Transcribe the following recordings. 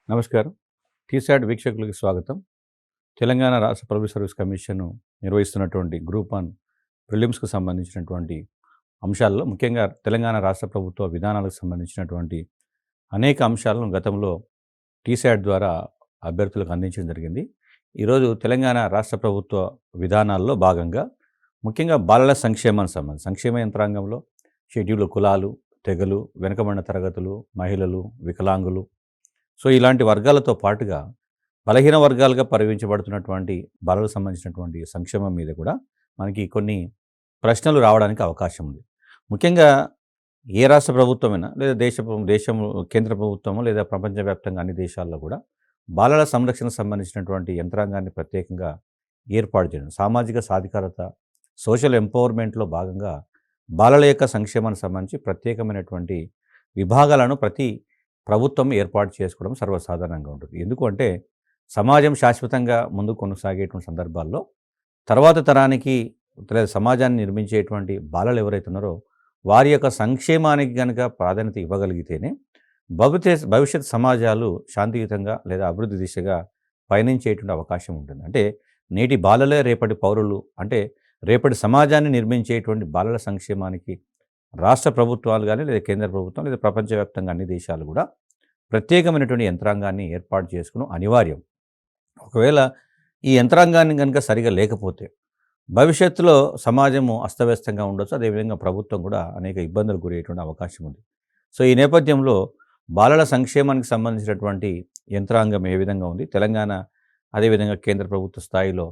నమస్కారం. టీసాట్ వీక్షకులకి స్వాగతం. తెలంగాణ రాష్ట్ర పబ్లిక్ సర్వీస్ కమిషన్ నిర్వహిస్తున్నటువంటి గ్రూప్ 1 ప్రిలిమ్స్‌కు సంబంధించినటువంటి అంశాల్లో ముఖ్యంగా తెలంగాణ రాష్ట్ర ప్రభుత్వ విధానాలకు సంబంధించినటువంటి అనేక అంశాలను గతంలో టీసాట్ ద్వారా అభ్యర్థులకు అందించడం జరిగింది. ఈరోజు తెలంగాణ రాష్ట్ర ప్రభుత్వ విధానాల్లో భాగంగా ముఖ్యంగా బాలల సంక్షేమ యంత్రాంగంలో షెడ్యూల్డ్ కులాలు, తెగలు, వెనుకబడిన తరగతులు, మహిళలు, వికలాంగులు, సో ఇలాంటి వర్గాలతో పాటుగా బలహీన వర్గాలుగా పరిగణించబడుతున్నటువంటి బాలలకు సంబంధించినటువంటి సంక్షేమం మీద కూడా మనకి కొన్ని ప్రశ్నలు రావడానికి అవకాశం ఉంది. ముఖ్యంగా ఏ రాష్ట్ర ప్రభుత్వమైనా లేదా దేశం కేంద్ర ప్రభుత్వము లేదా ప్రపంచవ్యాప్తంగా అన్ని దేశాల్లో కూడా బాలల సంరక్షణకు సంబంధించినటువంటి యంత్రాంగాన్ని ప్రత్యేకంగా ఏర్పాటు చేయడం, సామాజిక సాధికారత, సోషల్ ఎంపవర్మెంట్లో భాగంగా బాలల యొక్క సంక్షేమానికి సంబంధించి ప్రత్యేకమైనటువంటి విభాగాలను ప్రతి ప్రభుత్వం ఏర్పాటు చేసుకోవడం సర్వసాధారణంగా ఉంటుంది. ఎందుకు అంటే సమాజం శాశ్వతంగా ముందుకు కొనసాగేటువంటి సందర్భాల్లో తర్వాత తరానికి లేదా సమాజాన్ని నిర్మించేటువంటి బాలలు ఎవరైతే ఉన్నారో వారి యొక్క సంక్షేమానికి కనుక ప్రాధాన్యత ఇవ్వగలిగితేనే భవిష్యత్ సమాజాలు శాంతియుతంగా లేదా అభివృద్ధి దిశగా పయనించేటువంటి అవకాశం ఉంటుంది. అంటే నేటి బాలలే రేపటి పౌరులు, అంటే రేపటి సమాజాన్ని నిర్మించేటువంటి బాలల సంక్షేమానికి రాష్ట్ర ప్రభుత్వాలు కానీ లేదా కేంద్ర ప్రభుత్వం లేదా ప్రపంచవ్యాప్తంగా అన్ని దేశాలు కూడా ప్రత్యేకమైనటువంటి యంత్రాంగాన్ని ఏర్పాటు చేసుకుని అనివార్యం. ఒకవేళ ఈ యంత్రాంగాన్ని కనుక సరిగా లేకపోతే భవిష్యత్తులో సమాజము అస్తవ్యస్తంగా ఉండొచ్చు. అదేవిధంగా ప్రభుత్వం కూడా అనేక ఇబ్బందులు గురయ్యేటువంటి అవకాశం ఉంది. సో ఈ నేపథ్యంలో బాలల సంక్షేమానికి సంబంధించినటువంటి యంత్రాంగం ఏ విధంగా ఉంది, తెలంగాణ అదేవిధంగా కేంద్ర ప్రభుత్వ స్థాయిలో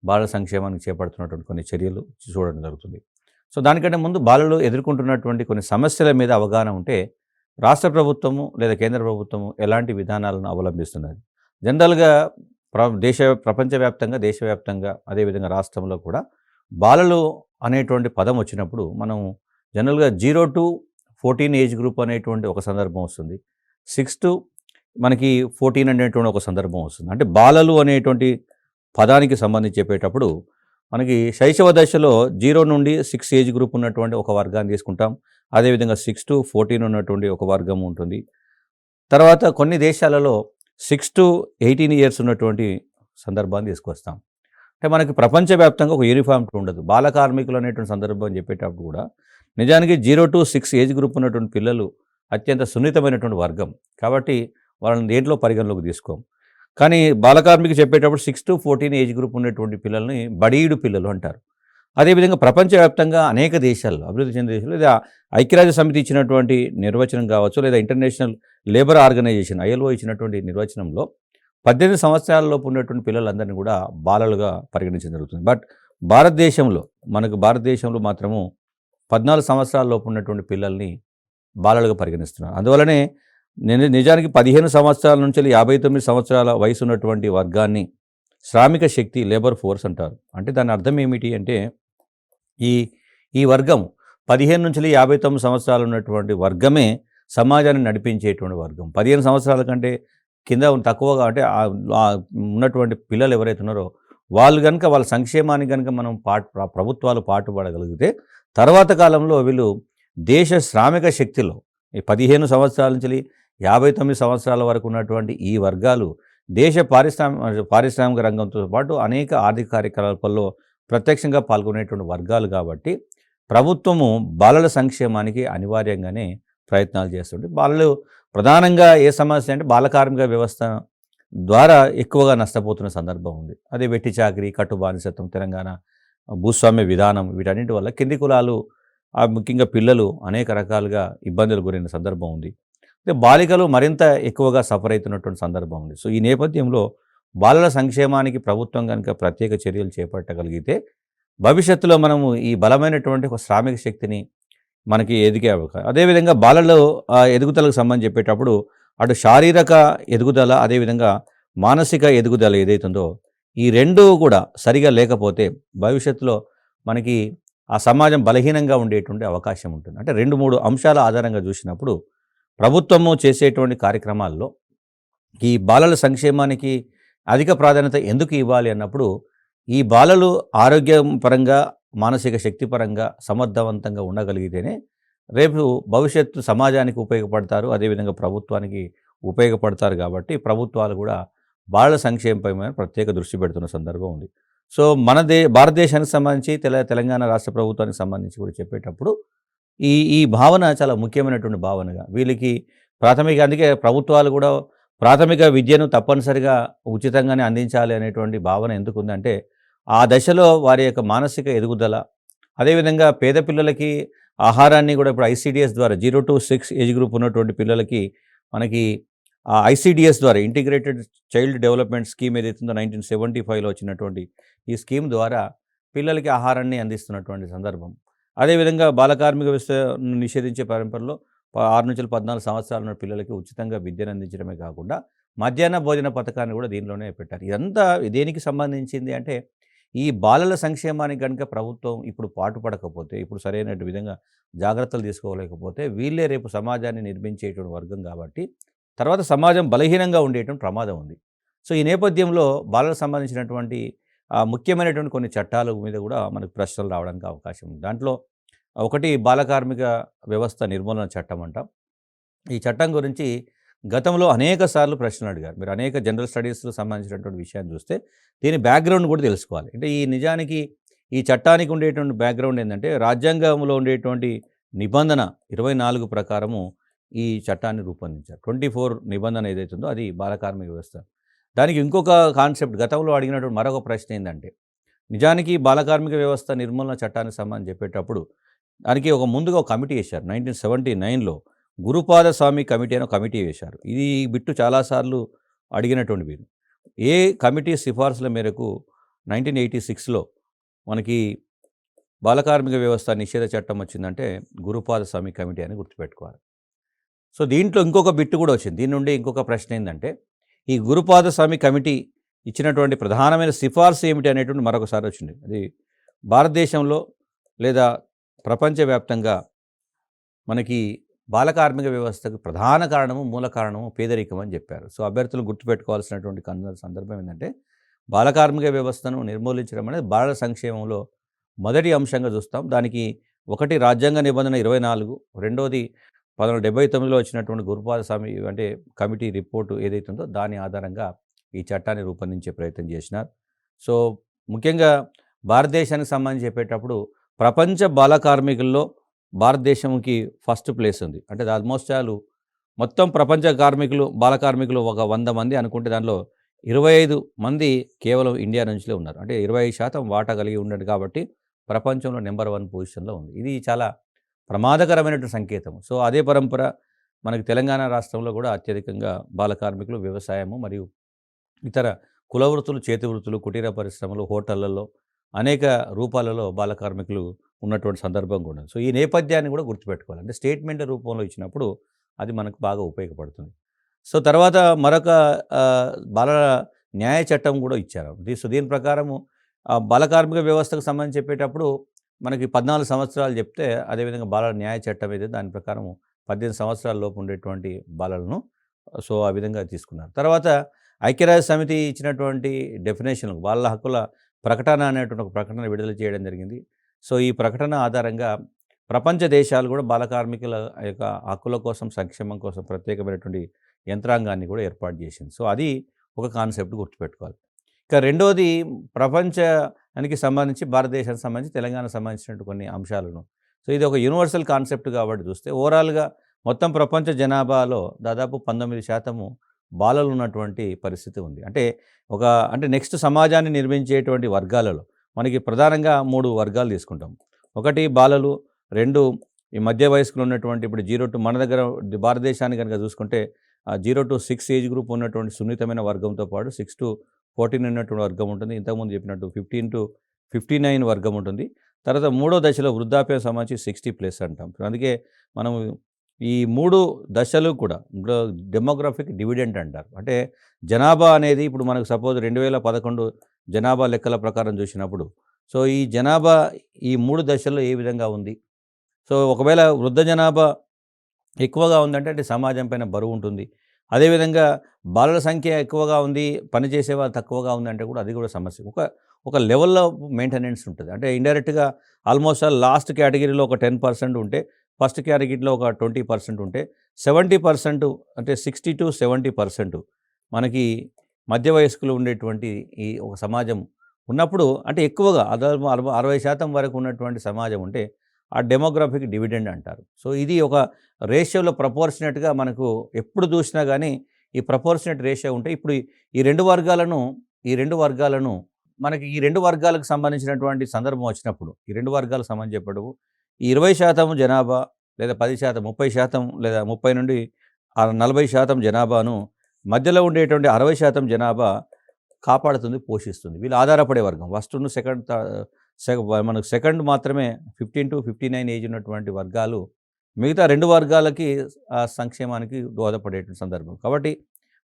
బాలల సంక్షేమానికి చేపడుతున్నటువంటి కొన్ని చర్యలు చూడడం జరుగుతుంది. సో దానికంటే ముందు బాలలు ఎదుర్కొంటున్నటువంటి కొన్ని సమస్యల మీద అవగాహన ఉంటే రాష్ట్ర ప్రభుత్వము లేదా కేంద్ర ప్రభుత్వము ఎలాంటి విధానాలను అవలంబిస్తున్నది. జనరల్గా ప్రపంచవ్యాప్తంగా, దేశవ్యాప్తంగా, అదేవిధంగా రాష్ట్రంలో కూడా బాలలు అనేటువంటి పదం వచ్చినప్పుడు మనం జనరల్గా 0 to 14 ఏజ్ గ్రూప్ అనేటువంటి ఒక సందర్భం వస్తుంది. 6 to 14 అనేటువంటి ఒక సందర్భం వస్తుంది. అంటే బాలలు అనేటువంటి పదానికి సంబంధించి చెప్పేటప్పుడు మనకి శైశవ దశలో 0 నుండి 6 ఏజ్ గ్రూప్ ఉన్నటువంటి ఒక వర్గాన్ని తీసుకుంటాం. అదేవిధంగా 6 to 14 ఉన్నటువంటి ఒక వర్గం ఉంటుంది. తర్వాత కొన్ని దేశాలలో 6 to 18 ఇయర్స్ ఉన్నటువంటి సందర్భాన్ని తీసుకొస్తాం. అంటే మనకి ప్రపంచవ్యాప్తంగా ఒక యూనిఫామిటీ ఉండదు. బాల కార్మికులు అనేటువంటి సందర్భం చెప్పేటప్పుడు కూడా నిజానికి 0 to 6 ఏజ్ గ్రూప్ ఉన్నటువంటి పిల్లలు అత్యంత సున్నితమైనటువంటి వర్గం కాబట్టి వాళ్ళని దేంట్లో పరిగణలోకి తీసుకోం. కానీ బాలకార్మికి చెప్పేటప్పుడు 6 to 14 ఏజ్ గ్రూప్ ఉన్నటువంటి పిల్లల్ని బడీయుడు పిల్లలు అంటారు. అదేవిధంగా ప్రపంచవ్యాప్తంగా అనేక దేశాల్లో, అభివృద్ధి చెందిన దేశాల్లో లేదా ఐక్యరాజ్య సమితి ఇచ్చినటువంటి నిర్వచనం కావచ్చు, లేదా ఇంటర్నేషనల్ లేబర్ ఆర్గనైజేషన్ ILO ఇచ్చినటువంటి నిర్వచనంలో 18 సంవత్సరాలలోపు ఉన్నటువంటి పిల్లలందరినీ కూడా బాలలుగా పరిగణించడం జరుగుతుంది. బట్ భారతదేశంలో మాత్రము 14 సంవత్సరాలలోపు ఉన్నటువంటి పిల్లల్ని బాలలుగా పరిగణిస్తున్నారు. అందువల్లనే నిజానికి 15 సంవత్సరాల నుంచి 59 సంవత్సరాల వయసు ఉన్నటువంటి వర్గాన్ని శ్రామిక శక్తి, లేబర్ ఫోర్స్ అంటారు. అంటే దాని అర్థం ఏమిటి అంటే ఈ వర్గం 15 నుంచి 59 సంవత్సరాలు ఉన్నటువంటి వర్గమే సమాజాన్ని నడిపించేటువంటి వర్గం. 15 సంవత్సరాల కంటే కింద తక్కువగా అంటే ఉన్నటువంటి పిల్లలు ఎవరైతే ఉన్నారో వాళ్ళు కనుక వాళ్ళ సంక్షేమానికి కనుక మనం ప్రభుత్వాలు పాటుపడగలిగితే తర్వాత కాలంలో వీళ్ళు దేశ శ్రామిక శక్తిలో ఈ 15 సంవత్సరాల నుంచి 59 సంవత్సరాల వరకు ఉన్నటువంటి ఈ వర్గాలు దేశ పారిశ్రామిక రంగంతో పాటు అనేక ఆర్థిక కార్యకలాపాల్లో ప్రత్యక్షంగా పాల్గొనేటువంటి వర్గాలు కాబట్టి ప్రభుత్వము బాలల సంక్షేమానికి అనివార్యంగానే ప్రయత్నాలు చేస్తుంది. బాలలు ప్రధానంగా ఏ సమస్య అంటే బాల కార్మిక వ్యవస్థ ద్వారా ఎక్కువగా నష్టపోతున్న సందర్భం ఉంది. అదే వెట్టి చాకిరీ, కట్టు బానిసత్వం, తెలంగాణ భూస్వామ్య విధానం, వీటన్నిటి వల్ల కింది కులాలు ముఖ్యంగా పిల్లలు అనేక రకాలుగా ఇబ్బందులు గురైన సందర్భం ఉంది. అంటే బాలికలు మరింత ఎక్కువగా సఫర్ అవుతున్నటువంటి సందర్భం ఉంది. సో ఈ నేపథ్యంలో బాలల సంక్షేమానికి ప్రభుత్వం కనుక ప్రత్యేక చర్యలు చేపట్టగలిగితే భవిష్యత్తులో మనము ఈ బలమైనటువంటి ఒక శ్రామిక శక్తిని మనకి ఎదిగే అవకాశం. అదేవిధంగా బాలలు ఎదుగుదలకు సంబంధించి చెప్పేటప్పుడు అటు శారీరక ఎదుగుదల, అదేవిధంగా మానసిక ఎదుగుదల ఏదైతుందో ఈ రెండూ కూడా సరిగా లేకపోతే భవిష్యత్తులో మనకి ఆ సమాజం బలహీనంగా ఉండేటువంటి అవకాశం ఉంటుంది. అంటే 2-3 అంశాల ఆధారంగా చూసినప్పుడు ప్రభుత్వము చేసేటువంటి కార్యక్రమాల్లో ఈ బాలల సంక్షేమానికి అధిక ప్రాధాన్యత ఎందుకు ఇవ్వాలి అన్నప్పుడు ఈ బాలలు ఆరోగ్యం పరంగా, మానసిక శక్తి పరంగా సమర్థవంతంగా ఉండగలిగితేనే రేపు భవిష్యత్తు సమాజానికి ఉపయోగపడతారు, అదేవిధంగా ప్రభుత్వానికి ఉపయోగపడతారు కాబట్టి ప్రభుత్వాలు కూడా బాలల సంక్షేమంపై మీద ప్రత్యేక దృష్టి పెడుతున్న సందర్భం ఉంది. సో మన భారతదేశానికి సంబంధించి తెలంగాణ రాష్ట్ర ప్రభుత్వానికి సంబంధించి కూడా చెప్పేటప్పుడు ఈ ఈ భావన చాలా ముఖ్యమైనటువంటి భావనగా వీళ్ళకి అందుకే ప్రభుత్వాలు కూడా ప్రాథమిక విద్యను తప్పనిసరిగా ఉచితంగానే అందించాలి అనేటువంటి భావన ఎందుకుందంటే ఆ దశలో వారి యొక్క మానసిక ఎదుగుదల, అదేవిధంగా పేద పిల్లలకి ఆహారాన్ని కూడా ఇప్పుడు ఐసీడీఎస్ ద్వారా 0-6 ఏజ్ గ్రూప్ ఉన్నటువంటి పిల్లలకి మనకి ఆ ఐసీడీఎస్ ద్వారా ఇంటిగ్రేటెడ్ చైల్డ్ డెవలప్మెంట్ స్కీమ్ ఏదైతుందో 1975లో వచ్చినటువంటి ఈ స్కీమ్ ద్వారా పిల్లలకి ఆహారాన్ని అందిస్తున్నటువంటి సందర్భం. అదేవిధంగా బాలకార్మిక వ్యవస్థను నిషేధించే పరంపరలో 6-14 సంవత్సరాల ఉన్న పిల్లలకి ఉచితంగా విద్యను అందించడమే కాకుండా మధ్యాహ్న భోజన పథకాన్ని కూడా దీనిలోనే పెట్టారు. ఇదంతా దేనికి సంబంధించింది అంటే ఈ బాలల సంక్షేమానికి కనుక ప్రభుత్వం ఇప్పుడు పాటుపడకపోతే, ఇప్పుడు సరైన విధంగా జాగ్రత్తలు తీసుకోలేకపోతే వీళ్ళే రేపు సమాజాన్ని నిర్మించేటువంటి వర్గం కాబట్టి తర్వాత సమాజం బలహీనంగా ఉండేటువంటి ప్రమాదం ఉంది. సో ఈ నేపథ్యంలో బాలలకు సంబంధించినటువంటి ముఖ్యమైనటువంటి కొన్ని చట్టాల మీద కూడా మనకు ప్రశ్నలు రావడానికి అవకాశం ఉంది. దాంట్లో ఒకటి బాలకార్మిక వ్యవస్థ నిర్మూలన చట్టం అంటాం. ఈ చట్టం గురించి గతంలో అనేక సార్లు ప్రశ్నలు అడిగారు. మీరు అనేక జనరల్ స్టడీస్‌లో సంబంధించినటువంటి విషయాన్ని చూస్తే దీని బ్యాక్‌గ్రౌండ్ కూడా తెలుసుకోవాలి. అంటే నిజానికి ఈ చట్టానికి ఉండేటువంటి బ్యాక్‌గ్రౌండ్ ఏందంటే రాజ్యాంగంలో ఉండేటువంటి నిబంధన 24 ప్రకారము ఈ చట్టాన్ని రూపొందించారు. 24 నిబంధన ఏదైతే ఉందో అది బాలకార్మిక వ్యవస్థ. దానికి ఇంకొక కాన్సెప్ట్ గతంలో అడిగినటువంటి మరొక ప్రశ్న ఏందంటే నిజానికి బాలకార్మిక వ్యవస్థ నిర్మూలన చట్టానికి సంబంధించి చెప్పేటప్పుడు దానికి ముందుగా ఒక కమిటీ వేశారు. 1979లో గురుపాద స్వామి కమిటీ అని ఒక కమిటీ వేశారు. ఈ బిట్టు చాలాసార్లు అడిగినటువంటి వీరు. ఏ కమిటీ సిఫార్సుల మేరకు 1986లో మనకి బాలకార్మిక వ్యవస్థ నిషేధ చట్టం వచ్చిందంటే గురుపాద స్వామి కమిటీ అని గుర్తుపెట్టుకోవాలి. సో దీంట్లో ఇంకొక బిట్టు కూడా వచ్చింది. దీని నుండి ఇంకొక ప్రశ్న ఏంటంటే ఈ గురుపాద స్వామి కమిటీ ఇచ్చినటువంటి ప్రధానమైన సిఫార్సు ఏమిటి అనేటువంటి మరొకసారి వచ్చింది. అది భారతదేశంలో లేదా ప్రపంచవ్యాప్తంగా మనకి బాలకార్మిక వ్యవస్థకు ప్రధాన కారణము, మూల కారణము పేదరికం అని చెప్పారు. సో అభ్యర్థులు గుర్తుపెట్టుకోవాల్సినటువంటి సందర్భం ఏంటంటే బాలకార్మిక వ్యవస్థను నిర్మూలించడం అనేది బాలల సంక్షేమంలో మొదటి అంశంగా చూస్తాం. దానికి ఒకటి రాజ్యాంగ నిబంధన 24, రెండోది 1979లో వచ్చినటువంటి గురుపాద స్వామి అంటే కమిటీ రిపోర్టు ఏదైతే ఉందో దాని ఆధారంగా ఈ చట్టాన్ని రూపొందించే ప్రయత్నం చేసినారు. సో ముఖ్యంగా భారతదేశానికి సంబంధించి చెప్పేటప్పుడు ప్రపంచ బాల కార్మికుల్లో భారతదేశంకి ఫస్ట్ ప్లేస్ ఉంది. అంటే ఆల్మోస్ట్ మొత్తం ప్రపంచ బాల కార్మికులు ఒక 100 మంది అనుకుంటే దానిలో 25 మంది కేవలం ఇండియా నుంచిలే ఉన్నారు. అంటే 25% వాటా కలిగి ఉన్నది కాబట్టి ప్రపంచంలో నెంబర్ 1 పొజిషన్లో ఉంది. ఇది చాలా ప్రమాదకరమైనటువంటి సంకేతం. సో అదే పరంపర మనకి తెలంగాణ రాష్ట్రంలో కూడా అత్యధికంగా బాల కార్మికులు వ్యవసాయము మరియు ఇతర కుల వృత్తులు, చేతి వృత్తులు, కుటీర పరిశ్రమలు, హోటళ్లలో అనేక రూపాలలో బాల కార్మికులు ఉన్నటువంటి సందర్భం కూడా. సో ఈ నేపథ్యాన్ని కూడా గుర్తుపెట్టుకోవాలి. అంటే స్టేట్మెంట్ రూపంలో ఇచ్చినప్పుడు అది మనకు బాగా ఉపయోగపడుతుంది. సో తర్వాత మరొక బాల న్యాయ చట్టం కూడా ఇచ్చారు. సో దీని ప్రకారము బాల కార్మిక వ్యవస్థకు సంబంధించి చెప్పేటప్పుడు మనకి 14 సంవత్సరాలు చెప్తే, అదేవిధంగా బాల న్యాయ చట్టం ఏదైతే దాని ప్రకారం 18 సంవత్సరాల లోపు ఉండేటువంటి బాలలను సో ఆ విధంగా తీసుకున్నారు. తర్వాత ఐక్యరాజ్య సమితి ఇచ్చినటువంటి డెఫినేషన్ బాలల హక్కుల ప్రకటన అనేటువంటి ఒక ప్రకటన విడుదల చేయడం జరిగింది. సో ఈ ప్రకటన ఆధారంగా ప్రపంచ దేశాలు కూడా బాల కార్మికుల యొక్క హక్కుల కోసం, సంక్షేమం కోసం ప్రత్యేకమైనటువంటి యంత్రాంగాన్ని కూడా ఏర్పాటు చేసింది. సో అది ఒక కాన్సెప్ట్ గుర్తుపెట్టుకోవాలి. ఇక రెండోది ప్రపంచానికి సంబంధించి, భారతదేశానికి సంబంధించి, తెలంగాణకు సంబంధించినటువంటి కొన్ని అంశాలను. సో ఇది ఒక యూనివర్సల్ కాన్సెప్ట్ కాబట్టి చూస్తే ఓవరాల్గా మొత్తం ప్రపంచ జనాభాలో దాదాపు 19% బాలలు ఉన్నటువంటి పరిస్థితి ఉంది. అంటే నెక్స్ట్ సమాజాన్ని నిర్మించేటువంటి వర్గాలలో మనకి ప్రధానంగా 3 వర్గాలు తీసుకుంటాం. ఒకటి బాలలు, 2 ఈ మధ్య వయస్కులు ఉన్నటువంటి ఇప్పుడు 0 మన దగ్గర భారతదేశాన్ని కనుక చూసుకుంటే 0-6 ఏజ్ గ్రూప్ ఉన్నటువంటి సున్నితమైన వర్గంతో పాటు 6-14 ఉన్నటువంటి వర్గం ఉంటుంది. ఇంతకుముందు చెప్పినట్టు 15-59 వర్గం ఉంటుంది. తర్వాత 3వ దశలో వృద్ధాప్యం సంబంధించి 60+ అంటాం. అందుకే మనం ఈ 3 దశలు కూడా డెమోగ్రఫిక్ డివిడెంట్ అంటారు. అంటే జనాభా అనేది ఇప్పుడు మనకు సపోజ్ 2011 జనాభా లెక్కల ప్రకారం చూసినప్పుడు సో ఈ జనాభా ఈ 3 దశల్లో ఏ విధంగా ఉంది. సో ఒకవేళ వృద్ధ జనాభా ఎక్కువగా ఉందంటే సమాజం పైన బరువు ఉంటుంది. అదేవిధంగా బాలల సంఖ్య ఎక్కువగా ఉంది, పనిచేసే వాళ్ళు తక్కువగా ఉందంటే కూడా అది కూడా సమస్య. ఒక లెవెల్లో మెయింటెనెన్స్ ఉంటుంది. అంటే ఇండైరెక్ట్గా ఆల్మోస్ట్ లాస్ట్ కేటగిరీలో ఒక 10% ఉంటే ఫస్ట్ కేటగిరీలో ఒక 20% ఉంటే 70% అంటే 60-70% మనకి మధ్య వయస్కులు ఉండేటువంటి ఈ ఒక సమాజం ఉన్నప్పుడు అంటే ఎక్కువగా 60% వరకు ఉన్నటువంటి సమాజం ఉంటే ఆ డెమోగ్రఫిక్ డివిడెండ్ అంటారు. సో ఇది ఒక రేషియోలో ప్రపోర్షనేట్‌గా మనకు ఎప్పుడు చూసినా గానీ ఈ ప్రపోర్షనేట్ రేషియో ఉంటే ఇప్పుడు ఈ 2 వర్గాలను ఈ 2 వర్గాలను మనకి ఈ 2 వర్గాలకు సంబంధించినటువంటి సందర్భం వచ్చినప్పుడు ఈ 2 వర్గాలకు సంబంధించేటప్పుడు ఈ 20% జనాభా లేదా 10%, 30% లేదా 30 నుండి 40% జనాభాను మధ్యలో ఉండేటువంటి 60% జనాభా కాపాడుతుంది, పోషిస్తుంది. వీళ్ళు ఆధారపడే వర్గం. ఫస్ట్‌ను సెకండ్ మనకు సెకండ్ మాత్రమే 15-59 ఏజ్ ఉన్నటువంటి వర్గాలు మిగతా 2 వర్గాలకి సంక్షేమానికి దోహదపడేటువంటి సందర్భం. కాబట్టి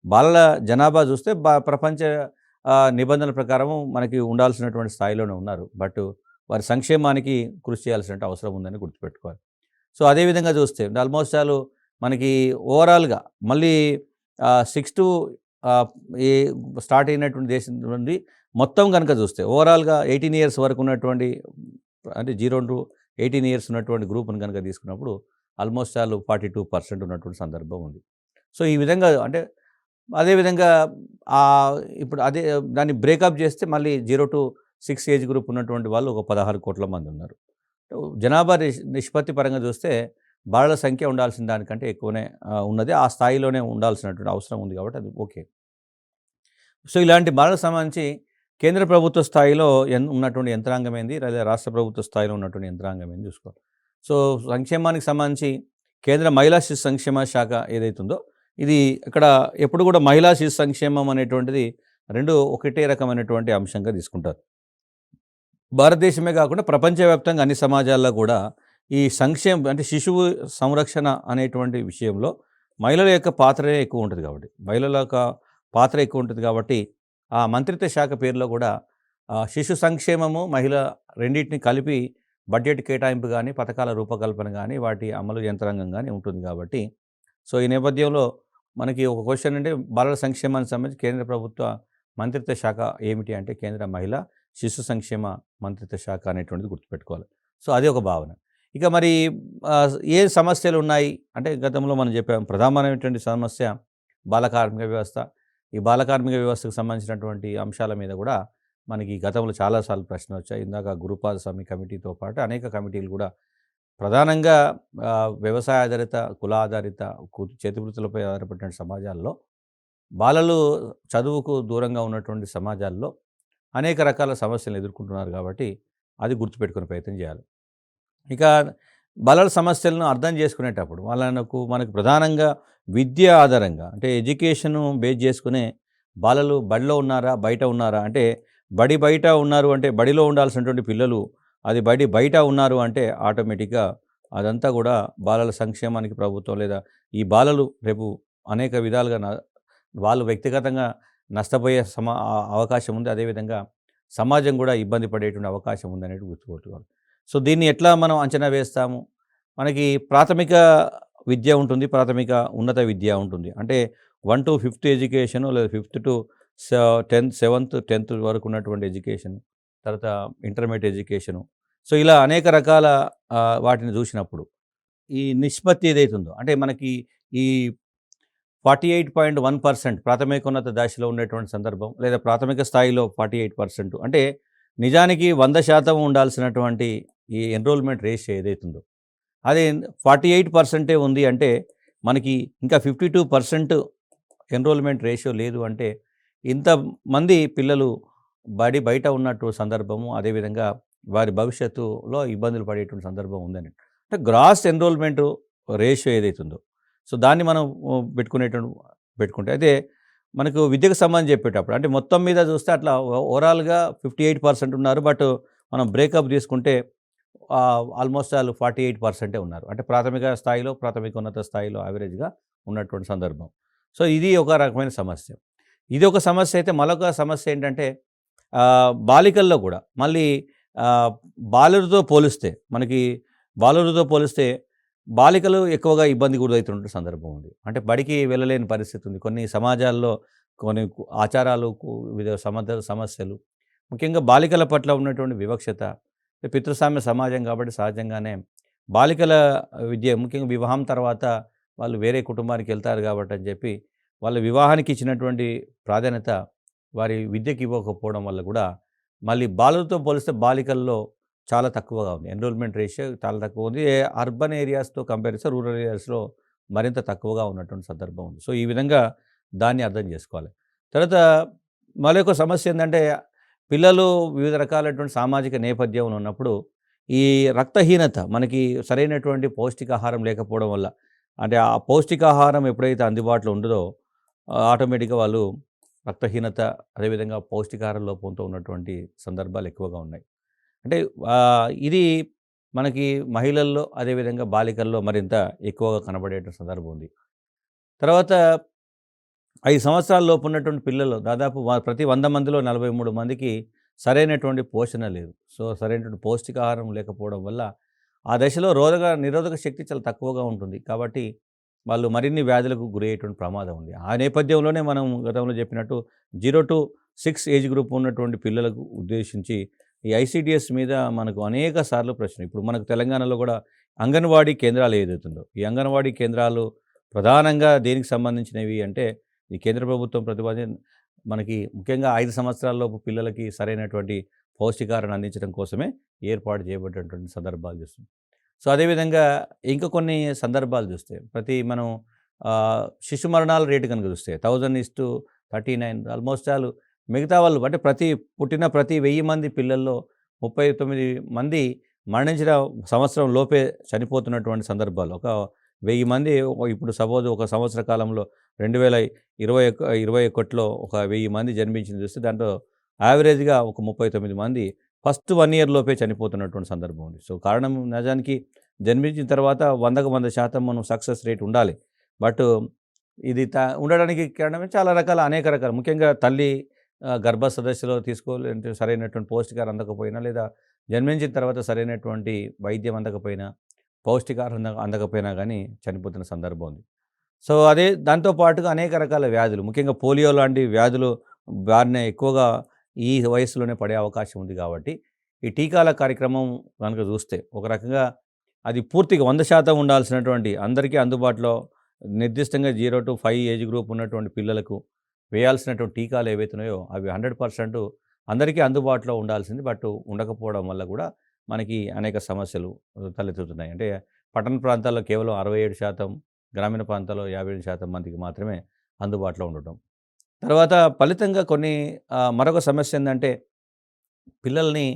బాలల జనాభా చూస్తే ప్రపంచ నిబంధనల ప్రకారము మనకి ఉండాల్సినటువంటి స్థాయిలోనే ఉన్నారు. బట్ వారి సంక్షేమానికి కృషి చేయాల్సిన అవసరం ఉందని గుర్తుపెట్టుకోవాలి. సో అదేవిధంగా చూస్తే ఆల్మోస్ట్ ఆల్ మనకి ఓవరాల్‌గా మళ్ళీ 6 టు ఈ స్టార్ట్ అయినటువంటి దేశం నుండి మొత్తం కనుక చూస్తే ఓవరాల్‌గా 18 ఇయర్స్ వరకు ఉన్నటువంటి అంటే 0-18 ఇయర్స్ ఉన్నటువంటి గ్రూప్‌ని కనుక తీసుకున్నప్పుడు ఆల్మోస్ట్ ఆల్ 42% ఉన్నటువంటి సందర్భం ఉంది. సో ఈ విధంగా అంటే అదేవిధంగా ఇప్పుడు అదే దాన్ని బ్రేకప్ చేస్తే మళ్ళీ 0-6 ఏజ్ గ్రూప్ ఉన్నటువంటి వాళ్ళు ఒక 16 కోట్ల మంది ఉన్నారు. జనాభా నిష్పత్తి పరంగా చూస్తే బాలల సంఖ్య ఉండాల్సిన దానికంటే ఎక్కువనే ఉన్నది. ఆ స్థాయిలోనే ఉండాల్సినటువంటి అవసరం ఉంది కాబట్టి అది ఓకే. సో ఇలాంటి బాలలకు సంబంధించి కేంద్ర ప్రభుత్వ స్థాయిలో ఉన్నటువంటి యంత్రాంగం ఏంది, లేదా రాష్ట్ర ప్రభుత్వ స్థాయిలో ఉన్నటువంటి యంత్రాంగం ఏంది చూసుకోవాలి. సో సంక్షేమానికి సంబంధించి కేంద్ర మహిళా శిశు సంక్షేమ శాఖ ఏదైతుందో ఇది ఇక్కడ ఎప్పుడు కూడా మహిళా శిశు సంక్షేమం అనేటువంటిది రెండు ఒకటే రకమైనటువంటి అంశంగా తీసుకుంటారు. భారతదేశమే కాకుండా ప్రపంచవ్యాప్తంగా అన్ని సమాజాల్లో కూడా ఈ అంటే శిశువు సంరక్షణ అనేటువంటి విషయంలో మహిళల యొక్క పాత్రే ఎక్కువ ఉంటుంది కాబట్టి మహిళల యొక్క పాత్ర ఎక్కువ ఉంటుంది కాబట్టి ఆ మంత్రిత్వ శాఖ పేరులో కూడా శిశు సంక్షేమము మహిళ రెండింటిని కలిపి బడ్జెట్ కేటాయింపు కానీ పథకాల రూపకల్పన కానీ వాటి అమలు యంత్రాంగం కానీ ఉంటుంది కాబట్టి సో ఈ నేపథ్యంలో మనకి ఒక క్వశ్చన్ అంటే బాలల సంక్షేమానికి సంబంధించి కేంద్ర ప్రభుత్వ మంత్రిత్వ శాఖ ఏమిటి అంటే కేంద్ర మహిళా శిశు సంక్షేమ మంత్రిత్వ శాఖ అనేటువంటిది గుర్తుపెట్టుకోవాలి. సో అది ఒక భావన. ఇక మరి ఏ సమస్యలు ఉన్నాయి అంటే గతంలో మనం చెప్పాం ప్రధానమైనటువంటి సమస్య బాలకార్మిక వ్యవస్థ. ఈ బాలకార్మిక వ్యవస్థకు సంబంధించినటువంటి అంశాల మీద కూడా మనకి గతంలో చాలాసార్లు ప్రశ్నలు వచ్చాయి. ఇందాక గురుపాదస్వామి కమిటీతో పాటు అనేక కమిటీలు కూడా ప్రధానంగా వ్యవసాయ ఆధారిత, కుల ఆధారిత, చేతివృత్తులపై ఆధారపడిన సమాజాల్లో బాలలు చదువుకు దూరంగా ఉన్నటువంటి సమాజాల్లో అనేక రకాల సమస్యలు ఎదుర్కొంటున్నారు కాబట్టి అది గుర్తుపెట్టుకునే ప్రయత్నం చేయాలి. ఇక బాలల సమస్యలను అర్థం చేసుకునేటప్పుడు మనకు ప్రధానంగా విద్య ఆధారంగా అంటే ఎడ్యుకేషను బేస్ చేసుకునే బాలలు బడిలో ఉన్నారా బయట ఉన్నారా అంటే బయట ఉన్నారు అంటే బడిలో ఉండాల్సినటువంటి పిల్లలు అది బయట ఉన్నారు అంటే ఆటోమేటిక్గా అదంతా కూడా బాలల సంక్షేమానికి ప్రభుత్వం లేదా ఈ బాలలు రేపు అనేక విధాలుగా వాళ్ళు వ్యక్తిగతంగా నష్టపోయే అవకాశం ఉంది. అదేవిధంగా సమాజం కూడా ఇబ్బంది పడేటువంటి అవకాశం ఉంది అనేది గుర్తుపెట్టుకోవాలి. సో దీన్ని ఎట్లా మనం అంచనా వేస్తాము? మనకి ప్రాథమిక విద్య ఉంటుంది, ప్రాథమిక ఉన్నత విద్య ఉంటుంది. అంటే 1 to 5th ఎడ్యుకేషను లేదా 5th to 7th 10th వరకు ఉన్నటువంటి ఎడ్యుకేషన్, తర్వాత ఇంటర్మీడియట్ ఎడ్యుకేషను. సో ఇలా అనేక రకాల వాటిని చూసినప్పుడు ఈ నిష్పత్తి ఏదైతుందో అంటే మనకి ఈ 48.1% ప్రాథమికోన్నత దశలో ఉండేటువంటి సందర్భం లేదా ప్రాథమిక స్థాయిలో 48% అంటే నిజానికి 100% ఉండాల్సినటువంటి ఈ ఎన్రోల్మెంట్ రేషియో ఏదైతుందో అది 48% ఉంది అంటే మనకి ఇంకా 52% ఎన్రోల్మెంట్ రేషియో లేదు అంటే ఇంతమంది పిల్లలు బయట ఉన్నట్టు సందర్భము, అదేవిధంగా వారి భవిష్యత్తులో ఇబ్బందులు పడేటువంటి సందర్భం ఉందని అంటే గ్రాస్ ఎన్రోల్మెంట్ రేషియో ఏదైతుందో సో దాన్ని మనం పెట్టుకుంటే అయితే మనకు విద్యకు సంబంధించి చెప్పేటప్పుడు అంటే మొత్తం మీద చూస్తే అట్లా ఓవరాల్గా 58% ఉన్నారు. బట్ మనం బ్రేకప్ తీసుకుంటే ఆల్మోస్ట్ ఆల్ 48% ఉన్నారు. అంటే ప్రాథమిక స్థాయిలో ప్రాథమికోన్నత స్థాయిలో యావరేజ్గా ఉన్నటువంటి సందర్భం. సో ఇది ఒక రకమైన సమస్య. ఇది ఒక సమస్య అయితే మరొక సమస్య ఏంటంటే బాలికల్లో కూడా మళ్ళీ బాలులతో పోలిస్తే బాలికలు ఎక్కువగా ఇబ్బంది గురవుతున్న సందర్భం ఉంది. అంటే బడికి వెళ్ళలేని పరిస్థితి ఉంది. కొన్ని సమాజాల్లో కొన్ని ఆచారాలు, వివిధ సమస్యలు, ముఖ్యంగా బాలికల పట్ల ఉన్నటువంటి వివక్షత, పితృస్వామ్య సమాజం కాబట్టి సహజంగానే బాలికల విద్య ముఖ్యంగా వివాహం తర్వాత వాళ్ళు వేరే కుటుంబానికి వెళ్తారు కాబట్టి అని చెప్పి వాళ్ళ వివాహానికి ఇచ్చినటువంటి ప్రాధాన్యత వారి విద్యకి ఇవ్వకపోవడం వల్ల కూడా మళ్ళీ బాలులతో పోలిస్తే బాలికల్లో చాలా తక్కువగా ఉంది. ఎన్రోల్మెంట్ రేషియో చాలా తక్కువ ఉంది. అర్బన్ ఏరియాస్‌తో కంపేర్ చేస్తే రూరల్ ఏరియాస్‌లో మరింత తక్కువగా ఉన్నటువంటి సందర్భం ఉంది. సో, ఈ విధంగా దాన్ని అర్థం చేసుకోవాలి. తర్వాత మరొక సమస్య ఏందంటే, పిల్లలు వివిధ రకాలైనటువంటి సామాజిక నేపథ్యంలో ఉన్నప్పుడు, ఈ రక్తహీనత మనకి సరైనటువంటి పౌష్టికాహారం లేకపోవడం వల్ల, అంటే ఆ పౌష్టికాహారం ఎప్పుడైతే అందుబాటులో ఉండదో ఆటోమేటిక్‌గా వాళ్ళు రక్తహీనత, అదేవిధంగా పౌష్టికాహార లోపంతో ఉన్నటువంటి సందర్భాలు ఎక్కువగా ఉన్నాయి. అంటే ఇది మనకి మహిళల్లో, అదేవిధంగా బాలికల్లో మరింత ఎక్కువగా కనబడే సందర్భం ఉంది. తర్వాత 5 సంవత్సరాల లోపు ఉన్నటువంటి పిల్లలు దాదాపు ప్రతి 100 మందిలో 43 మందికి సరైనటువంటి పోషణ లేదు. సో, సరైనటువంటి పౌష్టికాహారం లేకపోవడం వల్ల ఆ దశలో నిరోధక శక్తి చాలా తక్కువగా ఉంటుంది. కాబట్టి వాళ్ళు మరిన్ని వ్యాధులకు గురయ్యేటువంటి ప్రమాదం ఉంది. ఆ నేపథ్యంలోనే మనం గతంలో చెప్పినట్టు 0-6 ఏజ్ గ్రూప్ ఉన్నటువంటి పిల్లలకు ఉద్దేశించి ఈ ఐసీడీఎస్ మీద మనకు అనేక సార్లు ప్రశ్న. ఇప్పుడు మనకు తెలంగాణలో కూడా అంగన్వాడీ కేంద్రాలు ఏదైతుందో, ఈ అంగన్వాడీ కేంద్రాలు ప్రధానంగా దేనికి సంబంధించినవి అంటే, ఈ కేంద్ర ప్రభుత్వం మనకి ముఖ్యంగా 5 సంవత్సరాల లోపు పిల్లలకి సరైనటువంటి పౌష్టికాహారాన్ని అందించడం కోసమే ఏర్పాటు చేయబడినటువంటి సందర్భాలు చూస్తున్నాం. సో, అదేవిధంగా ఇంకా కొన్ని సందర్భాలు చూస్తే మనం శిశు మరణాల రేటు కనుక చూస్తే 1000:39 ఆల్మోస్ట్ ఆల్ మిగతా వాళ్ళు అంటే పుట్టిన ప్రతి 1000 మంది పిల్లల్లో 39 మంది మరణించిన సంవత్సరం లోపే చనిపోతున్నటువంటి సందర్భాలు. ఒక 1000 మంది ఇప్పుడు సపోజ్ ఒక సంవత్సర కాలంలో 2021లో ఒక 1000 మంది జన్మించింది చూస్తే దాంట్లో యావరేజ్‌గా ఒక 39 మంది ఫస్ట్ 1 ఇయర్ లోపే చనిపోతున్నటువంటి సందర్భం ఉంది. సో, కారణం నిజానికి జన్మించిన తర్వాత 100కు 100% మనం సక్సెస్ రేట్ ఉండాలి. బట్ ఇది ఉండడానికి కారణమే చాలా అనేక రకాలు ముఖ్యంగా తల్లి గర్భస్థ దశలో తీసుకోవాలంటే సరైనటువంటి పౌష్టికాహారం అందకపోయినా, లేదా జన్మించిన తర్వాత సరైనటువంటి వైద్యం అందకపోయినా, పౌష్టికాహారం అందకపోయినా కానీ చనిపోతున్న సందర్భం ఉంది. సో, దాంతో పాటుగా అనేక రకాల వ్యాధులు, ముఖ్యంగా పోలియో లాంటి వ్యాధులు బారిన ఎక్కువగా ఈ వయస్సులోనే పడే అవకాశం ఉంది కాబట్టి, ఈ టీకాల కార్యక్రమం కనుక చూస్తే ఒక రకంగా అది పూర్తిగా 100% ఉండాల్సినటువంటి అందరికీ అందుబాటులో నిర్దిష్టంగా 0-5 ఏజ్ గ్రూప్ ఉన్నటువంటి పిల్లలకు వేయాల్సినటువంటి టీకాలు ఏవైతున్నాయో అవి 100% అందరికీ అందుబాటులో ఉండాల్సింది. బట్ ఉండకపోవడం వల్ల కూడా మనకి అనేక సమస్యలు తలెత్తుతున్నాయి. అంటే పట్టణ ప్రాంతాల్లో కేవలం 67%, గ్రామీణ ప్రాంతాల్లో 57% మందికి మాత్రమే అందుబాటులో ఉండటం. తర్వాత ఫలితంగా మరొక సమస్య ఏందంటే, పిల్లల్ని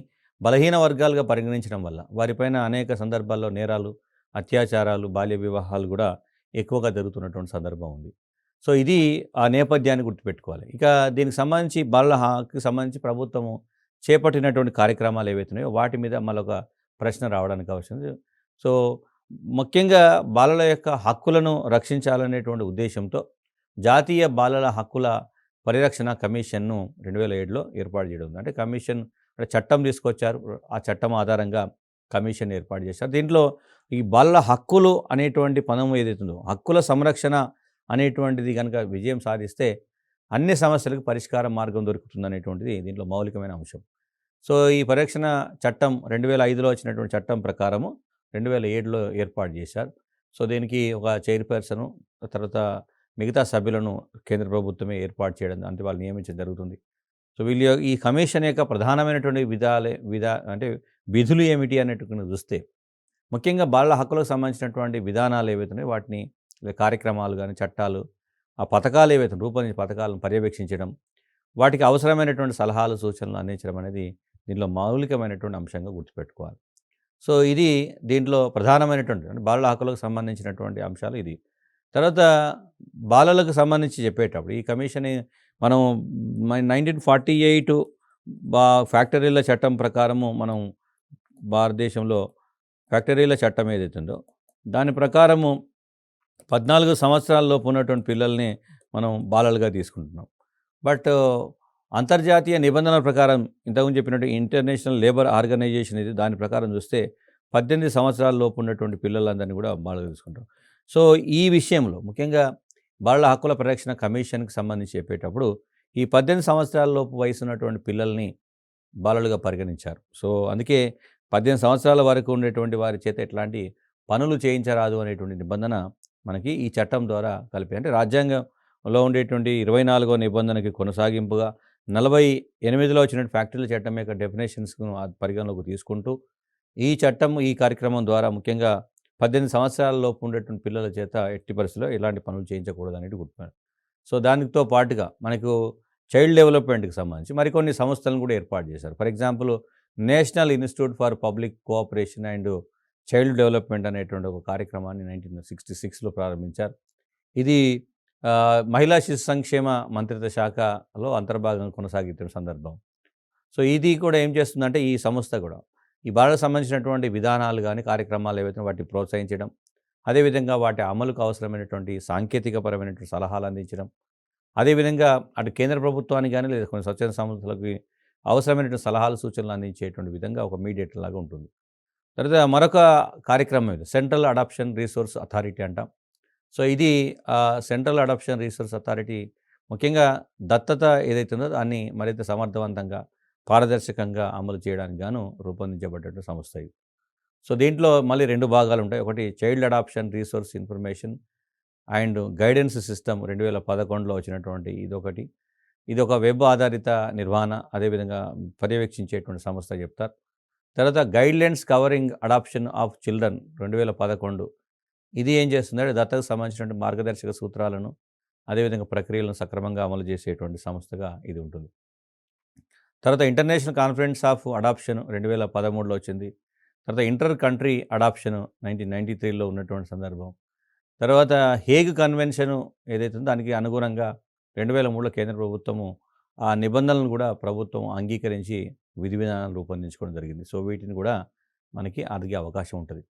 బలహీన వర్గాలుగా పరిగణించడం వల్ల వారిపైన అనేక సందర్భాల్లో నేరాలు, అత్యాచారాలు, బాల్య వివాహాలు కూడా ఎక్కువగా జరుగుతున్నటువంటి సందర్భం ఉంది. సో, ఇది ఆ నేపథ్యాన్ని గుర్తుపెట్టుకోవాలి. ఇక దీనికి సంబంధించి బాలల హక్కుకి సంబంధించి ప్రభుత్వము చేపట్టినటువంటి కార్యక్రమాలు ఏవైతున్నాయో వాటి మీద మళ్ళొక ప్రశ్న రావడానికి అవసరం ఉంది. సో, ముఖ్యంగా బాలల యొక్క హక్కులను రక్షించాలనేటువంటి ఉద్దేశంతో జాతీయ బాలల హక్కుల పరిరక్షణ కమిషన్‌ను 2007లో ఏర్పాటు చేయడం. అంటే కమిషన్ అంటే చట్టం తీసుకొచ్చారు. ఆ చట్టం ఆధారంగా కమిషన్ ఏర్పాటు చేశారు. దీంట్లో ఈ బాలల హక్కులు అనేటువంటి పదం ఏదైతుందో, హక్కుల సంరక్షణ అనేటువంటిది గనుక విజయం సాధిస్తే అన్ని సమస్యలకు పరిష్కార మార్గం దొరుకుతుందనేటువంటిది దీంట్లో మౌలికమైన అంశం. సో, ఈ పరిరక్షణ చట్టం 2005లో వచ్చినటువంటి చట్టం ప్రకారము 2007లో ఏర్పాటు చేశారు. సో, దీనికి ఒక చైర్పర్సను, తర్వాత మిగతా సభ్యులను కేంద్ర ప్రభుత్వమే ఏర్పాటు చేయడం, అంటే వాళ్ళు నియమించడం జరుగుతుంది. సో, ఈ కమిషన్ యొక్క ప్రధానమైనటువంటి అంటే విధులు ఏమిటి అనేటువంటిది చూస్తే, ముఖ్యంగా బాలల హక్కులకు సంబంధించినటువంటి విధానాలు ఏవైతున్నాయో వాటిని, కార్యక్రమాలు కానీ, చట్టాలు, ఆ పథకాలు ఏవైతే రూపొందించిన పథకాలను పర్యవేక్షించడం, వాటికి అవసరమైనటువంటి సలహాలు, సూచనలు అందించడం అనేది దీనిలో మౌలికమైనటువంటి అంశంగా గుర్తుపెట్టుకోవాలి. సో, ఇది దీంట్లో ప్రధానమైనటువంటి అంటే బాలల హక్కులకు సంబంధించినటువంటి అంశాలు ఇది. తర్వాత బాలలకు సంబంధించి చెప్పేటప్పుడు ఈ కమిషన్ మనం 1948 ఫ్యాక్టరీల చట్టం ప్రకారము మనం భారతదేశంలో ఫ్యాక్టరీల చట్టం ఏదైతుందో దాని ప్రకారము 14 సంవత్సరాల లోపు ఉన్నటువంటి పిల్లల్ని మనం బాలలుగా తీసుకుంటున్నాం. బట్ అంతర్జాతీయ నిబంధనల ప్రకారం ఇంతకుముందు చెప్పినట్టు ఇంటర్నేషనల్ లేబర్ ఆర్గనైజేషన్ ఇది, దాని ప్రకారం చూస్తే 18 సంవత్సరాల లోపు ఉన్నటువంటి పిల్లలందరినీ కూడా బాలలుగా తీసుకుంటాం. సో, ఈ విషయంలో ముఖ్యంగా బాలల హక్కుల పరిరక్షణ కమిషన్‌కి సంబంధించి చెప్పేటప్పుడు ఈ 18 సంవత్సరాల లోపు వయసు ఉన్నటువంటి పిల్లల్ని బాలలుగా పరిగణించారు. సో, అందుకే 18 సంవత్సరాల వరకు ఉండేటువంటి వారి చేత ఎట్లాంటి పనులు చేయించరాదు అనేటువంటి నిబంధన మనకి ఈ చట్టం ద్వారా కలిపి అంటే రాజ్యాంగంలో ఉండేటువంటి 24వ నిబంధనకి కొనసాగింపుగా 48లో వచ్చినటువంటి ఫ్యాక్టరీల చట్టం యొక్క డెఫినేషన్స్‌ను పరిగణలోకి తీసుకుంటూ ఈ చట్టం, ఈ కార్యక్రమం ద్వారా ముఖ్యంగా 18 సంవత్సరాల లోపు ఉండేటువంటి పిల్లల చేత ఎట్టి పరిస్థితిలో ఎలాంటి పనులు చేయించకూడదనేది గుర్తుపెట్టుకోవాలి. సో, దానితో పాటుగా మనకు చైల్డ్ డెవలప్‌మెంట్‌కి సంబంధించి మరికొన్ని సంస్థలను కూడా ఏర్పాటు చేశారు. For example national institute for public cooperation and child development అనేటువంటి ఒక కార్యక్రమాన్ని 1966లో ప్రారంభించారు. ఇది మహిళా శిశు సంక్షేమ మంత్రిత్వ శాఖలో అంతర్భాగంగా కొనసాగుతున్న సందర్భం. సో, ఇది కూడా ఏం చేస్తుందంటే ఈ సంస్థ కూడా ఈ బాలలకు సంబంధించినటువంటి విధానాలు గానీ, కార్యక్రమాలు ఏవైతే వాటిని ప్రోత్సహించడం, అదేవిధంగా వాటి అమలుకు అవసరమైనటువంటి సాంకేతికపరమైనటువంటి సలహాలు అందించడం, అదేవిధంగా అటు కేంద్ర ప్రభుత్వానికి గానీ, లేదా కొన్ని స్వచ్ఛంద సంస్థలకి అవసరమైనటువంటి సలహాలు, సూచనలు అందించేటువంటి విధంగా ఒక మీడియేటర్ లాగా ఉంటుంది. తర్వాత మరొక కార్యక్రమం ఇది సెంట్రల్ అడాప్షన్ రిసోర్స్ అథారిటీ అంటాం. సో, ఇది సెంట్రల్ అడాప్షన్ రిసోర్స్ అథారిటీ ముఖ్యంగా దత్తత ఏదైతే ఉందో దాన్ని మరింత సమర్థవంతంగా, పారదర్శకంగా అమలు చేయడానికి గాను రూపొందించబడ్డటువంటి సంస్థ ఇది. సో, దీంట్లో మళ్ళీ 2 భాగాలుంటాయి. ఒకటి child adoption resource information and guidance system 2011లో వచ్చినటువంటి ఇదొకటి. ఇదొక వెబ్ ఆధారిత నిర్వహణ, అదేవిధంగా పర్యవేక్షించేటువంటి సంస్థ చెప్తారు. తర్వాత guidelines covering adoption of children 2011. ఇది ఏం చేస్తుందంటే దత్తతకు సంబంధించినటువంటి మార్గదర్శక సూత్రాలను, అదేవిధంగా ప్రక్రియలను సక్రమంగా అమలు చేసేటువంటి సంస్థగా ఇది ఉంటుంది. తర్వాత ఇంటర్నేషనల్ కాన్ఫరెన్స్ ఆఫ్ అడాప్షన్ 2013లో వచ్చింది. తర్వాత ఇంటర్ కంట్రీ అడాప్షన్ 1993లో ఉన్నటువంటి సందర్భం. తర్వాత హేగ్ కన్వెన్షన్ ఏదైతే ఉందో దానికి అనుగుణంగా 2003లో కేంద్ర ప్రభుత్వము ఆ నిబంధనలను కూడా ప్రభుత్వం అంగీకరించి విధి విధానాలు రూపొందించుకోవడం జరిగింది. సో, వీటిని కూడా మనకి అడిగే అవకాశం ఉంటుంది.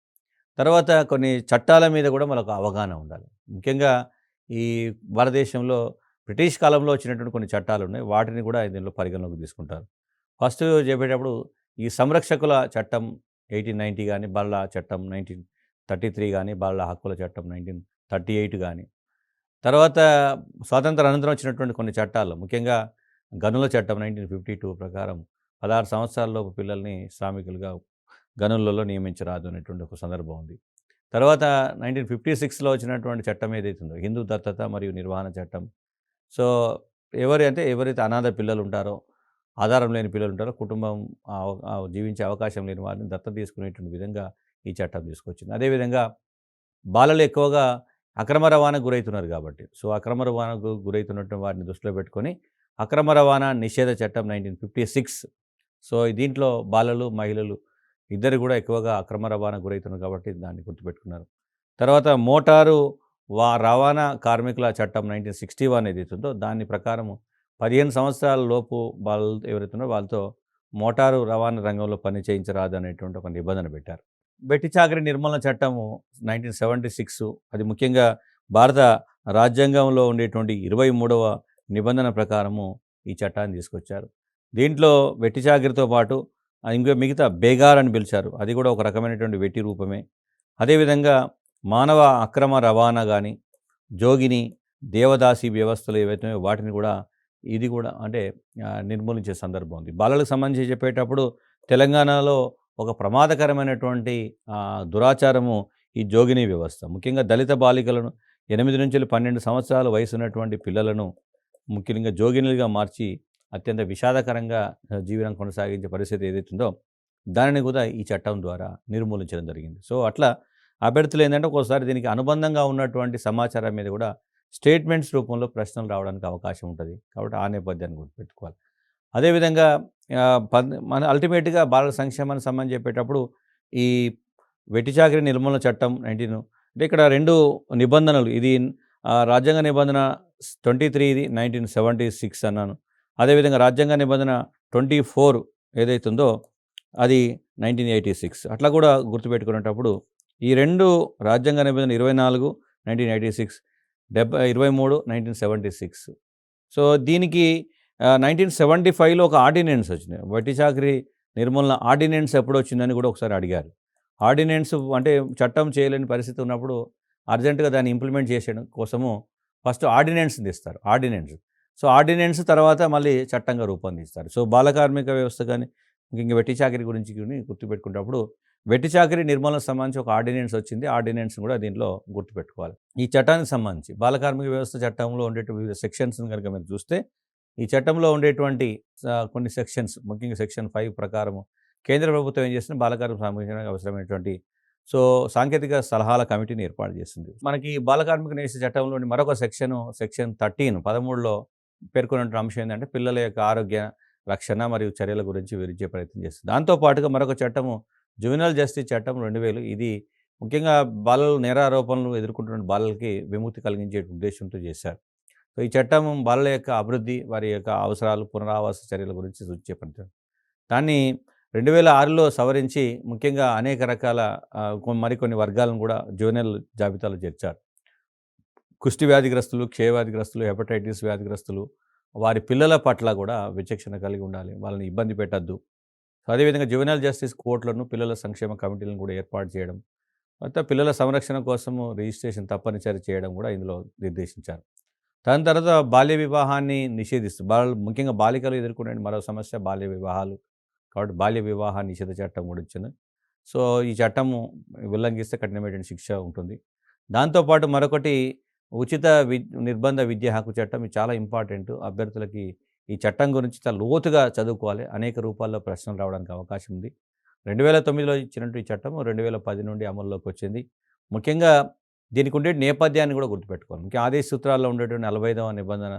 తర్వాత కొన్ని చట్టాల మీద కూడా మనకు అవగాహన ఉండాలి. ముఖ్యంగా ఈ భారతదేశంలో బ్రిటిష్ కాలంలో వచ్చినటువంటి కొన్ని చట్టాలు ఉన్నాయి. వాటిని కూడా దీనిలో పరిగణలోకి తీసుకుంటారు. ఫస్ట్ చెప్పేటప్పుడు ఈ సంరక్షకుల చట్టం 1890 గానీ, బాలల చట్టం 1933 గానీ, బాలల హక్కుల చట్టం 1938 గానీ, తర్వాత స్వాతంత్ర అనంతరం వచ్చినటువంటి కొన్ని చట్టాలు ముఖ్యంగా గనుల చట్టం 1952 ప్రకారం 16 సంవత్సరాలలోపు పిల్లల్ని శ్రామికులుగా గనులలో నియమించరాదు అనేటువంటి ఒక సందర్భం ఉంది. తర్వాత 1956లో వచ్చినటువంటి చట్టం ఏదైతే ఉందో హిందూ దత్తత మరియు నిర్వహణ చట్టం. సో, ఎవరైతే అనాథ పిల్లలు ఉంటారో, ఆధారం లేని పిల్లలు ఉంటారో, కుటుంబం జీవించే అవకాశం లేని వారిని దత్తత తీసుకునేటువంటి విధంగా ఈ చట్టం తీసుకొచ్చింది. అదేవిధంగా బాలలు ఎక్కువగా అక్రమ రవాణాకు గురవుతున్నారు కాబట్టి, సో, అక్రమ రవాణాకు గురవుతున్నటువంటి వారిని దృష్టిలో పెట్టుకొని అక్రమ రవాణా నిషేధ చట్టం 1956. సో, దీంట్లో బాలలు, మహిళలు ఇద్దరు కూడా ఎక్కువగా అక్రమ రవాణాకు గురవుతున్నారు కాబట్టి దాన్ని గుర్తుపెట్టుకున్నారు. తర్వాత మోటారు రవాణా కార్మికుల చట్టం 1961 ఏదైతే ఉందో దాని ప్రకారము 15 సంవత్సరాల లోపు బాలలు ఎవరైతే ఉన్నారో వాళ్ళతో మోటారు రవాణా రంగంలో పని చేయించరాదు అనేటువంటి ఒక నిబంధన పెట్టారు. వెట్టి చాకిరీ నిర్మూలన చట్టము 1976. అది ముఖ్యంగా భారత రాజ్యాంగంలో ఉండేటువంటి 23వ నిబంధన ప్రకారము ఈ చట్టాన్ని తీసుకొచ్చారు. దీంట్లో వెట్టి చాకిరీతో పాటు ఇంకా మిగతా బేగార్ అని పిలిచారు. అది కూడా ఒక రకమైనటువంటి వెట్టి రూపమే. అదేవిధంగా మానవ అక్రమ రవాణా కానీ, జోగిని, దేవదాసి వ్యవస్థలు ఏవైతే వాటిని కూడా ఇది కూడా అంటే నిర్మూలించే సందర్భం ఉంది. బాలలకు సంబంధించి చెప్పేటప్పుడు తెలంగాణలో ఒక ప్రమాదకరమైనటువంటి దురాచారము ఈ జోగిని వ్యవస్థ. ముఖ్యంగా దళిత బాలికలను 8 నుంచి 12 సంవత్సరాల వయసు ఉన్నటువంటి పిల్లలను ముఖ్యంగా జోగినులుగా మార్చి అత్యంత విషాదకరంగా జీవనం కొనసాగించే పరిస్థితి ఏదైతుందో దానిని కూడా ఈ చట్టం ద్వారా నిర్మూలించడం జరిగింది. సో, అట్లా అభ్యర్థులు ఏంటంటే ఒక్కోసారి దీనికి అనుబంధంగా ఉన్నటువంటి సమాచారం మీద కూడా స్టేట్మెంట్స్ రూపంలో ప్రశ్నలు రావడానికి అవకాశం ఉంటుంది. కాబట్టి ఆ నేపథ్యాన్ని గుర్తుపెట్టుకోవాలి. అదేవిధంగా మన అల్టిమేట్‌గా బాలల సంక్షేమానికి సంబంధించి చెప్పేటప్పుడు ఈ వెట్టి చాకిరీ నిర్మూలన చట్టం 19 అంటే ఇక్కడ 2 నిబంధనలు ఇది రాజ్యాంగ నిబంధన 23 ఇది 1976 అన్నాను. అదేవిధంగా రాజ్యాంగ నిబంధన 24 ఏదైతుందో అది 1986. అట్లా కూడా గుర్తుపెట్టుకునేటప్పుడు ఈ 2 రాజ్యాంగ నిబంధన 24 1986, 23 1976. సో, దీనికి 1975లో ఒక ఆర్డినెన్స్ వచ్చింది. వెట్టి చాకిరీ నిర్మూలన ఆర్డినెన్స్ ఎప్పుడొచ్చిందని కూడా ఒకసారి అడిగారు. ఆర్డినెన్స్ అంటే చట్టం చేయలేని పరిస్థితి ఉన్నప్పుడు అర్జెంటుగా దాన్ని ఇంప్లిమెంట్ చేసేయడం కోసము ఫస్ట్ ఆర్డినెన్స్ తీస్తారు. సో, ఆర్డినెన్స్ తర్వాత మళ్ళీ చట్టంగా రూపొందిస్తారు. సో, బాల కార్మిక వ్యవస్థ కానీ ముఖ్యంగా వెట్టి చాకిరీ గురించి గుర్తుపెట్టుకునేటప్పుడు వెట్టి చాకిరీ నిర్మూలనకు సంబంధించి ఒక ఆర్డినెన్స్ వచ్చింది. ఆర్డినెన్స్ కూడా దీంట్లో గుర్తుపెట్టుకోవాలి. ఈ చట్టానికి సంబంధించి బాల కార్మిక వ్యవస్థ చట్టంలో ఉండేటువంటి వివిధ సెక్షన్స్‌ని గనుక మీరు చూస్తే, ఈ చట్టంలో ఉండేటువంటి కొన్ని సెక్షన్స్ ముఖ్యంగా సెక్షన్ 5 ప్రకారము కేంద్ర ప్రభుత్వం ఏం చేస్తుంది బాల కార్మిక సంబంధించిన అవసరమైనటువంటి సాంకేతిక సలహాల కమిటీని ఏర్పాటు చేసింది. మనకి బాల కార్మిక నిషేధ చట్టంలోని మరొక సెక్షన్ 13లో పేర్కొన్నటువంటి అంశం ఏందంటే పిల్లల యొక్క ఆరోగ్య రక్షణ మరియు చర్యల గురించి వివరించే ప్రయత్నం చేస్తుంది. దాంతో పాటుగా మరొక చట్టము జువెనైల్ జస్టిస్ చట్టం 2000 ఇది ముఖ్యంగా బాలలు నేరారోపణలు ఎదుర్కొంటున్న బాలలకి విముక్తి కలిగించే ఉద్దేశంతో చేశారు. సో, ఈ చట్టం బాలల యొక్క అభివృద్ధి, వారి యొక్క అవసరాలు, పునరావాస చర్యల గురించి సూచించే ప్రయత్నం. దాన్ని 2006లో సవరించి ముఖ్యంగా అనేక రకాల మరికొన్ని వర్గాలను కూడా జువెనైల్ జాబితాలో చేర్చారు. కుష్టి వ్యాధిగ్రస్తులు, క్షయవ్యాధిగ్రస్తులు, హెపటైటిస్ వ్యాధిగ్రస్తులు, వారి పిల్లల పట్ల కూడా విచక్షణ కలిగి ఉండాలి. వాళ్ళని ఇబ్బంది పెట్టొద్దు. అదేవిధంగా జువెనైల్ జస్టిస్ కోర్టులను, పిల్లల సంక్షేమ కమిటీలను కూడా ఏర్పాటు చేయడం. తర్వాత పిల్లల సంరక్షణ కోసము రిజిస్ట్రేషన్ తప్పనిసరి చేయడం కూడా ఇందులో నిర్దేశించారు. దాని తర్వాత బాల్య వివాహాన్ని నిషేధిస్తూ ముఖ్యంగా బాలికలు ఎదుర్కొనే మరో సమస్య బాల్య వివాహాలు. కాబట్టి బాల్య వివాహ నిషేధ చట్టం కూడా వచ్చింది. సో, ఈ చట్టము ఉల్లంఘిస్తే కఠినమైనటువంటి శిక్ష ఉంటుంది. దాంతోపాటు మరొకటి ఉచిత నిర్బంధ విద్యా హక్కు చట్టం. ఇది చాలా ఇంపార్టెంట్. అభ్యర్థులకి ఈ చట్టం గురించి చాలా లోతుగా చదువుకోవాలి. అనేక రూపాల్లో ప్రశ్నలు రావడానికి అవకాశం ఉంది. 2009లో ఇచ్చినట్టు ఈ చట్టం 2010 నుండి అమల్లోకి వచ్చింది. ముఖ్యంగా దీనికి ఉండే నేపథ్యాన్ని కూడా గుర్తుపెట్టుకోవాలి. ముఖ్యంగా ఆదేశ సూత్రాల్లో ఉండేటువంటి 45వ నిబంధన